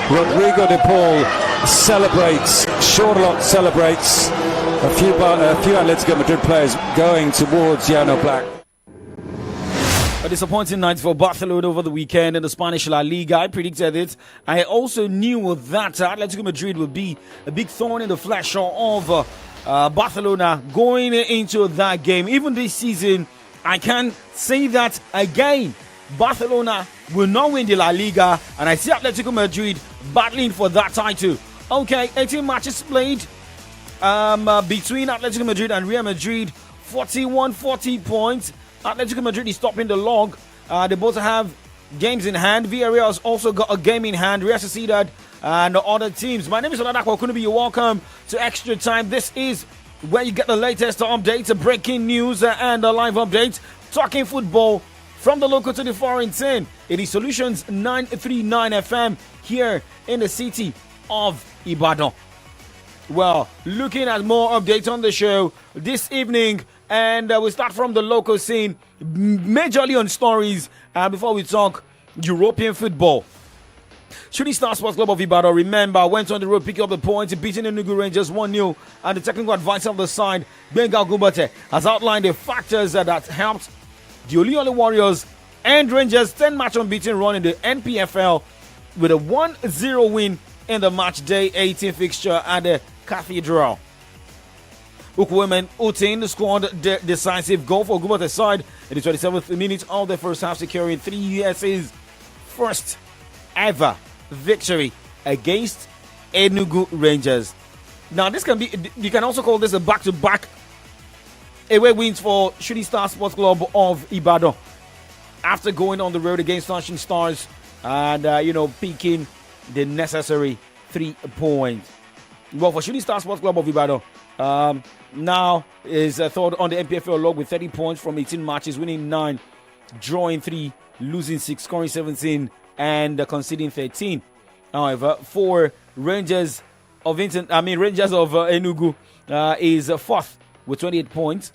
Rodrigo de Paul celebrates. Shortlock celebrates. A few Atletico Madrid players going towards Jan Black. A disappointing night for Barcelona over the weekend in the Spanish La Liga. I predicted it. I also knew that Atletico Madrid would be a big thorn in the flesh of Barcelona going into that game. Even this season, I can say that again. Barcelona will not win the La Liga, and I see Atletico Madrid battling for that title. Okay, 18 matches played between Atletico Madrid and Real Madrid, 41-40 points. Atletico Madrid is topping the log. They both have games in hand. Villarreal has also got a game in hand. Real Sociedad and the other teams. My name is Oladako Okunubi. You're welcome to Extra Time. This is where you get the latest updates, breaking news, and live updates. Talking football from the local to the foreign scene. It is Solutions 939 FM here in the city of Ibadan. Well, looking at more updates on the show this evening, and we start from the local scene, majorly on stories, before we talk European football. Shooting Star Sports Club of Ibadan, remember, went on the road, picking up the points, beating the Enugu Rangers 1-0, and the technical advisor of the side, Benga Gubate, has outlined the factors that helped the Oluyole Warriors and Rangers 10-match unbeaten run in the NPFL with a 1-0 win in the match day 18 fixture at the Cathedral. Ukwemen Utin scored the decisive goal for Gubate's side in the 27th minute of the first half, securing 3 USA's first ever victory against Enugu Rangers. Now, this can be, you can also call this a back-to-back away wins for Shooting Star Sports Club of Ibadan after going on the road against Sunshine Stars and, picking the necessary 3 points. Well, for Shooting Star Sports Club of Ibadan, now is third on the NPFL log with 30 points from 18 matches, winning 9, drawing 3, losing 6, scoring 17, and conceding 13. However, for Rangers of Enugu is fourth with 28 points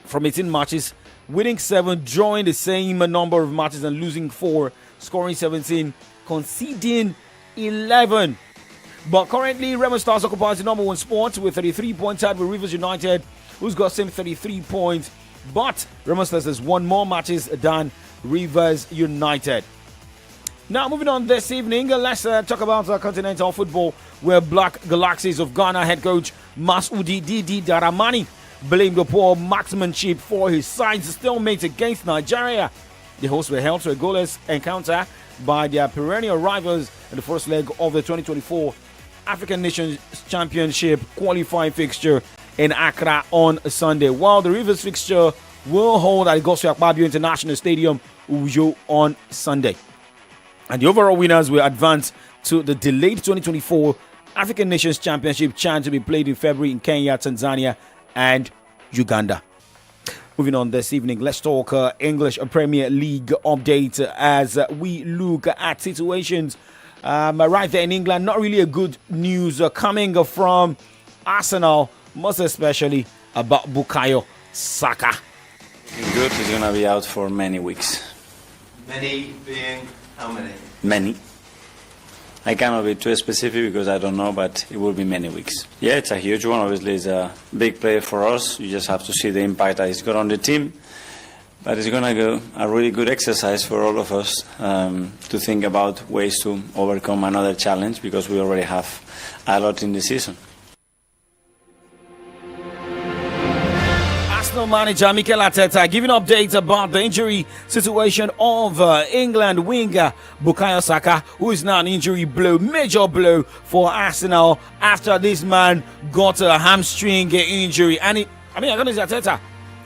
from 18 matches, winning 7, drawing the same number of matches and losing 4, scoring 17, conceding 11. But currently, Remo Stars occupies the number 1 spot with 33 points, tied with Rivers United, who's got same 33 points. But Remo Stars has won more matches than Rivers United. Now, moving on this evening, let's talk about continental football, where Black Galaxies of Ghana head coach Masudi Didi Daramani blamed the poor marksmanship for his side's stalemate against Nigeria. The hosts were held to a goalless encounter by their perennial rivals in the first leg of the 2024 African Nations Championship qualifying fixture in Accra on Sunday, while the Rivers fixture will hold at Godswill Akpabio International Stadium, Uyo, on Sunday. And the overall winners will advance to the delayed 2024 African Nations Championship chance to be played in February in Kenya, Tanzania, and Uganda. Moving on this evening, let's talk English Premier League update as we look at situations right there in England. Not really a good news coming from Arsenal, most especially about Bukayo Saka. Good, he's going to be out for many weeks. Many being how many? Many. I cannot be too specific because I don't know, but it will be many weeks. Yeah, it's a huge one. Obviously, it's a big player for us. You just have to see the impact that he's got on the team. But it's going to go a really good exercise for all of us to think about ways to overcome another challenge because we already have a lot in the season. Arsenal manager Mikel Arteta giving updates about the injury situation of England winger Bukayo Saka, who is now an injury blow, major blow for Arsenal after this man got a hamstring injury. And according to Arteta,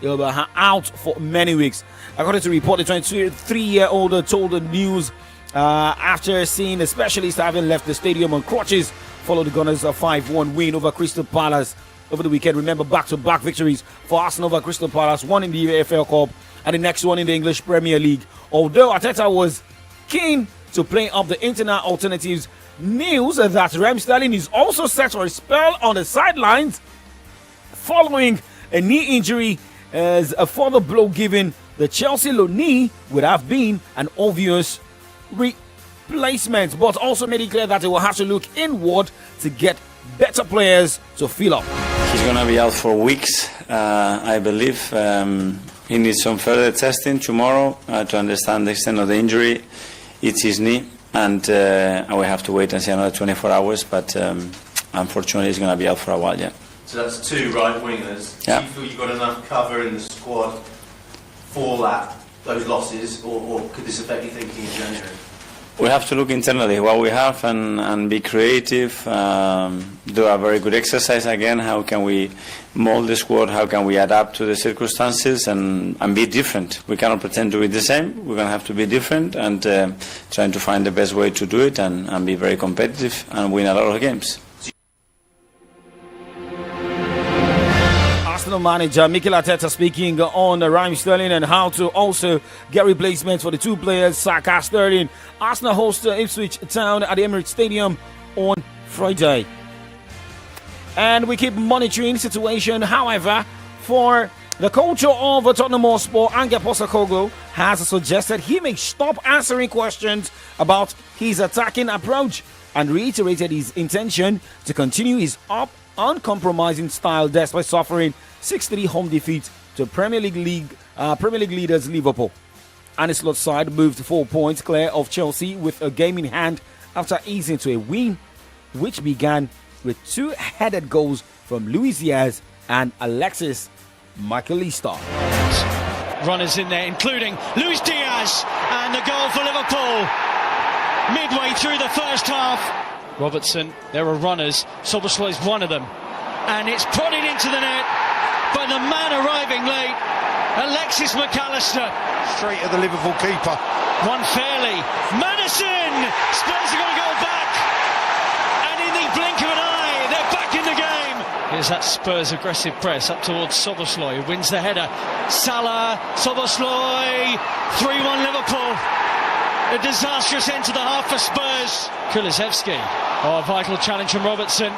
he'll be out for many weeks. According to report, the 23-year-old told the news after seeing a specialist having left the stadium on crutches, followed the Gunners' 5-1 win over Crystal Palace over the weekend. Remember, back-to-back victories for Arsenal over Crystal Palace, one in the AFL Cup and the next one in the English Premier League. Although Arteta was keen to play up the internal alternatives, news that Raheem Sterling is also set for a spell on the sidelines following a knee injury as a further blow given the Chelsea loanee would have been an obvious placements, but also made it clear that they will have to look inward to get better players to fill up. He's going to be out for weeks, I believe. He needs some further testing tomorrow to understand the extent of the injury. It's his knee, and we have to wait and see another 24 hours, but unfortunately he's going to be out for a while, yeah. So that's two right wingers. Yeah. Do you feel you've got enough cover in the squad for those losses, or could this affect your thinking in January? We have to look internally what we have and be creative, do a very good exercise again. How can we mold the squad? How can we adapt to the circumstances and be different? We cannot pretend to be the same. We're going to have to be different and trying to find the best way to do it and be very competitive and win a lot of games. Arsenal manager Mikel Arteta speaking on Raheem Sterling and how to also get replacements for the two players, Saka, Sterling. Arsenal host Ipswich Town at the Emirates Stadium on Friday. And we keep monitoring the situation. However, for the coach of Tottenham Hotspur, Ange Postecoglou, has suggested he may stop answering questions about his attacking approach and reiterated his intention to continue his uncompromising style despite suffering 6-3 home defeat to Premier League leaders Liverpool. Ancelot's side moved 4 points clear of Chelsea with a game in hand after easing to a win, which began with two-headed goals from Luis Diaz and Alexis McAllister. Runners in there, including Luis Diaz, and the goal for Liverpool midway through the first half. Robertson, there are runners. Szoboszlai is one of them, and it's prodded into the net. But the man arriving late, Alexis McAllister. Straight at the Liverpool keeper. One fairly. Maddison! Spurs are going to go back. And in the blink of an eye, they're back in the game. Here's that Spurs aggressive press up towards Szoboszlai, who wins the header. Salah, Szoboszlai, 3-1 Liverpool. A disastrous end to the half for Spurs. Kulusevski. Oh, a vital challenge from Robertson.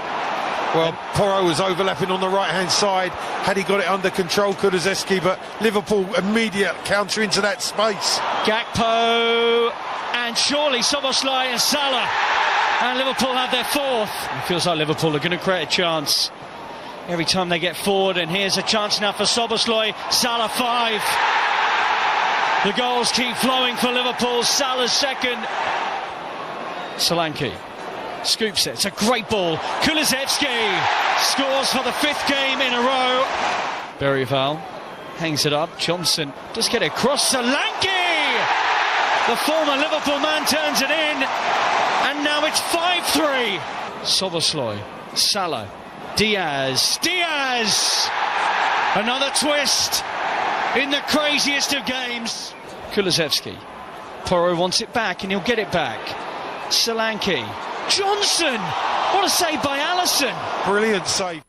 Well, Porro was overlapping on the right-hand side. Had he got it under control, Kulusevski, but Liverpool immediate counter into that space. Gakpo, and surely Szoboszlai and Salah. And Liverpool have their fourth. It feels like Liverpool are going to create a chance every time they get forward. And here's a chance now for Szoboszlai. Salah 5. The goals keep flowing for Liverpool. Salah's second. Solanke scoops it. It's a great ball. Kulusevski scores for the 5th game in a row. Berryvale hangs it up. Johnson just get it across. Solanke! The former Liverpool man turns it in. And now it's 5-3. Szoboszlai, Salah, Diaz. Another twist in the craziest of games. Kulusevski. Porro wants it back and he'll get it back. Solanke. Johnson! What a save by Alisson. Brilliant save.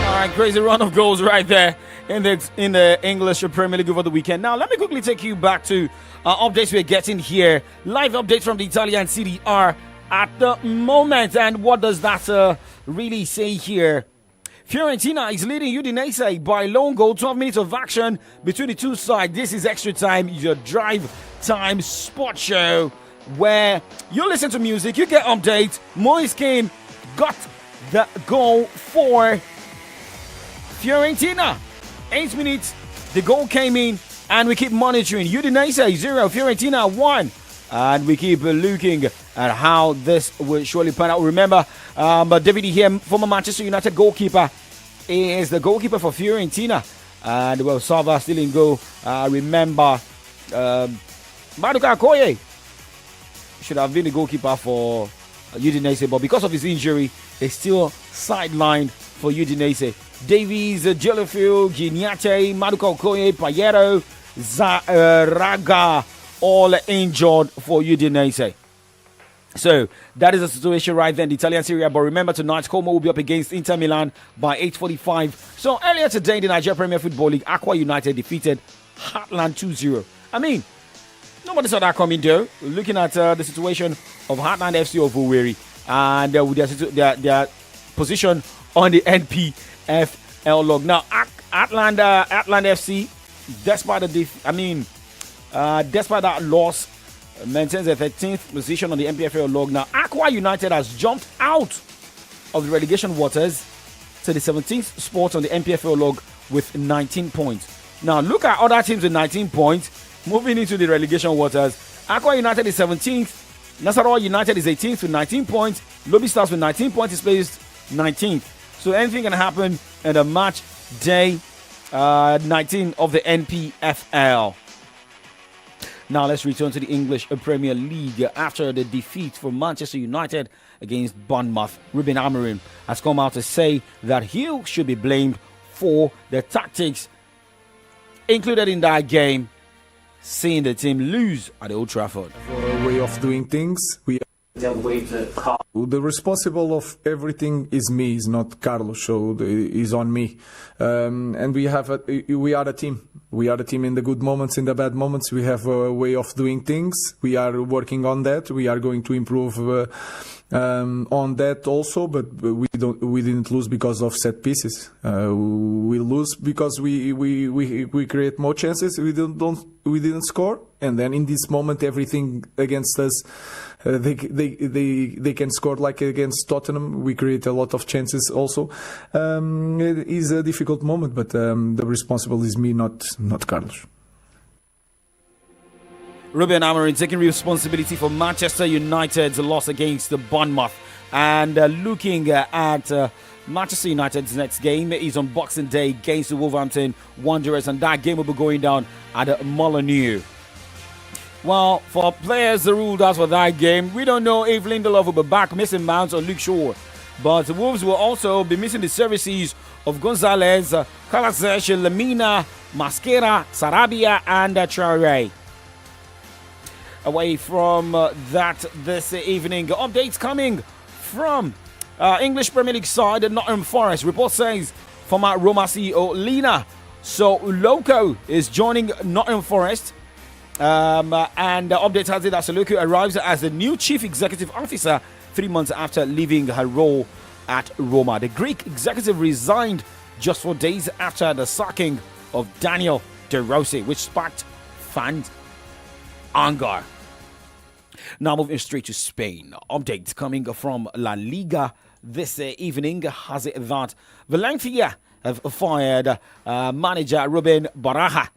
All right, crazy run of goals right there in the English Premier League over the weekend. Now, let me quickly take you back to updates we're getting here. Live update from the Italian Serie A at the moment. And what does that really say here? Fiorentina is leading Udinese by lone goal. 12 minutes of action between the two sides. This is Extra Time, your drive time sport show where you listen to music, you get updates. Moise Kean got the goal for Fiorentina. 8 minutes, the goal came in, and we keep monitoring. Udinese 0, Fiorentina 1. And we keep looking at how this will surely pan out. Remember, David here, former Manchester United goalkeeper, is the goalkeeper for Fiorentina. And well, Salva still in goal. Remember, Maduka Okoye should have been the goalkeeper for Udinese, but because of his injury, he's still sidelined for Udinese. Davies, Jellifield, Giniate, Maduka Okoye, Payero, Zaraga, all injured for Udinese. So that is the situation right there in the Italian Serie A. But remember, tonight Como will be up against Inter Milan by 8:45. So earlier today in the Nigeria Premier Football League, Aqua United defeated Heartland 2-0. I mean, nobody saw that coming though. Looking at the situation of Heartland FC of Owerri and with their position on the NPFL log. Now, Heartland FC, despite the despite that loss, maintains the 13th position on the NPFL log. Now, Aqua United has jumped out of the relegation waters to the 17th spot on the NPFL log with 19 points. Now, look at other teams with 19 points moving into the relegation waters. Aqua United is 17th. Nasarawa United is 18th with 19 points. Lobby Stars with 19 points is placed 19th. So anything can happen in the match day 19 of the NPFL. Now let's return to the English Premier League. After the defeat for Manchester United against Bournemouth, Ruben Amorim has come out to say that he should be blamed for the tactics included in that game, seeing the team lose at Old Trafford. A way of doing things. The responsible of everything is me, is not Carlos, so is on me. And we are a team. We are a team in the good moments, in the bad moments. We have a way of doing things. We are working on that. We are going to improve on that also, but we didn't lose because of set pieces. We lose because we create more chances. We didn't score, and then in this moment everything against us. They can score like against Tottenham. We create a lot of chances also. It is a difficult moment, but the responsible is me, not Carlos. Ruben Amorim taking responsibility for Manchester United's loss against the Bournemouth. And looking at Manchester United's next game is on Boxing Day against the Wolverhampton Wanderers, and that game will be going down at Molineux. Well, for players ruled out for that game, we don't know if Lindelof will be back, missing Mount or Luke Shaw. But the Wolves will also be missing the services of Gonzalez, Kalasesh, Lamina, Masquera, Sarabia, and Traore. Away from that this evening, updates coming from English Premier League side Nottingham Forest. Report says former Roma CEO Lina Loco is joining Nottingham Forest. And the update has it that Soluku arrives as the new chief executive officer 3 months after leaving her role at Roma. The Greek executive resigned just 4 days after the sacking of Daniel De Rossi, which sparked fans' anger. Now moving straight to Spain. Updates coming from La Liga this evening has it that Valencia have fired manager Ruben Baraja.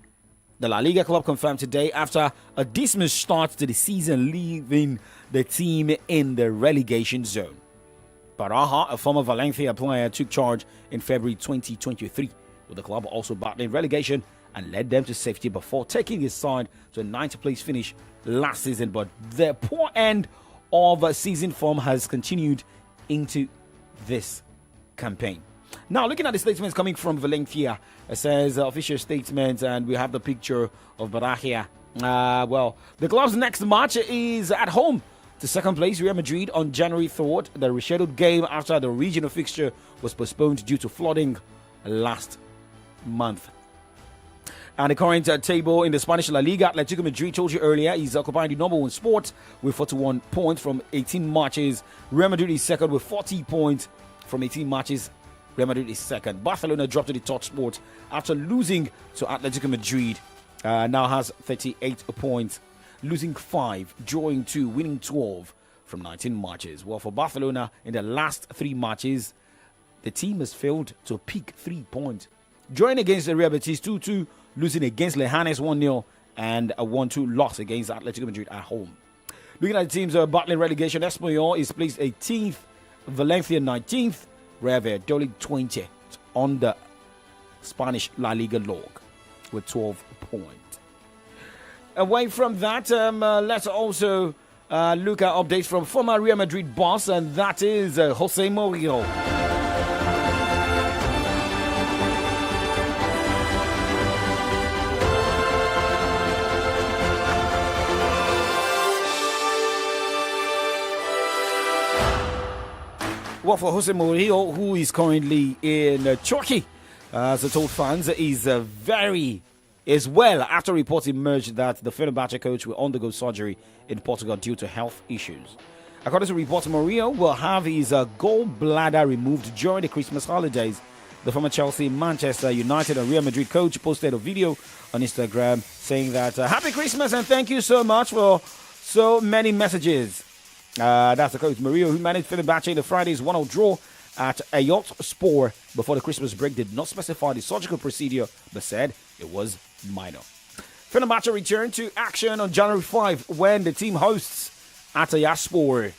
The La Liga club confirmed today after a dismal start to the season, leaving the team in the relegation zone. Baraja, a former Valencia player, took charge in February 2023, with the club also battling relegation and led them to safety before taking his side to a 9th place finish last season. But the poor end of season form has continued into this campaign. Now, looking at the statements coming from Valencia, it says official statement, and we have the picture of Baraja. Well, the club's next match is at home to second place Real Madrid on January 3rd. The rescheduled game after the regional fixture was postponed due to flooding last month. And the current table in the Spanish La Liga, Atletico Madrid, told you earlier, is occupying the number 1 spot with 41 points from 18 matches. Real Madrid is second with 40 points from 18 matches. Real Madrid is second. Barcelona dropped to the top spot after losing to Atletico Madrid. Now has 38 points, losing 5, drawing 2, winning 12 from 19 matches. Well, for Barcelona, in the last 3 matches, the team has failed to pick 3 points. Drawing against the Real Betis 2-2, losing against Leganés 1-0, and a 1-2 loss against Atletico Madrid at home. Looking at the teams battling relegation, Espanyol is placed 18th, Valencia 19th, Real Valladolid 20th on the Spanish La Liga log with 12 points. Away from that, let's also look at updates from former Real Madrid boss, and that is Jose Mourinho. Well, for Jose Mourinho, who is currently in Turkey, as I told fans, is well after reports emerged that the Fenerbahce coach will undergo surgery in Portugal due to health issues. According to reports, Mourinho will have his gallbladder removed during the Christmas holidays. The former Chelsea, Manchester United, and Real Madrid coach posted a video on Instagram saying that Happy Christmas and thank you so much for so many messages. That's the coach Mourinho, who managed Fenerbahce in the Friday's 1-0 draw at Ayot Spor before the Christmas break, did not specify the surgical procedure but said it was minor. Fenerbahce returned to action on January 5 when the team hosts Atayaspor.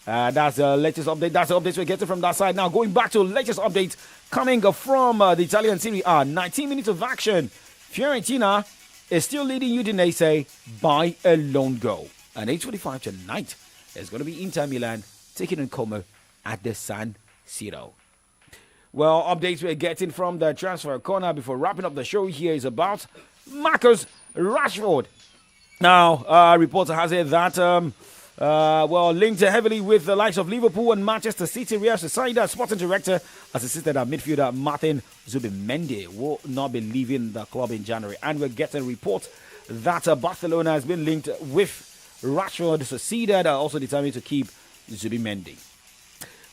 That's the latest update. That's the updates we're getting from that side. Now, going back to the latest update coming from the Italian Serie A. 19 minutes of action. Fiorentina is still leading Udinese by a lone goal. And 8:25 tonight, there's going to be Inter Milan taking on Como at the San Siro. Well, updates we're getting from the transfer corner before wrapping up the show here is about Marcus Rashford. Now, reporter has it that, linked heavily with the likes of Liverpool and Manchester City. Real Sociedad sporting director has insisted that midfielder Martin Zubimendi will not be leaving the club in January. And we're getting reports that Barcelona has been linked with Rashford. Sociedad are also determined to keep Zubimendi.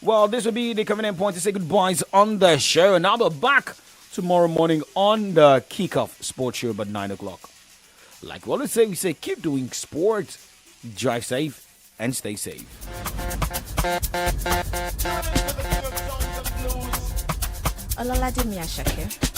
Well, this will be the convenient point to say goodbyes on the show. And I'll be back tomorrow morning on the Kickoff Sports Show about 9 o'clock. Like we always say, we say keep doing sports, drive safe, and stay safe. Ololade Miyashake.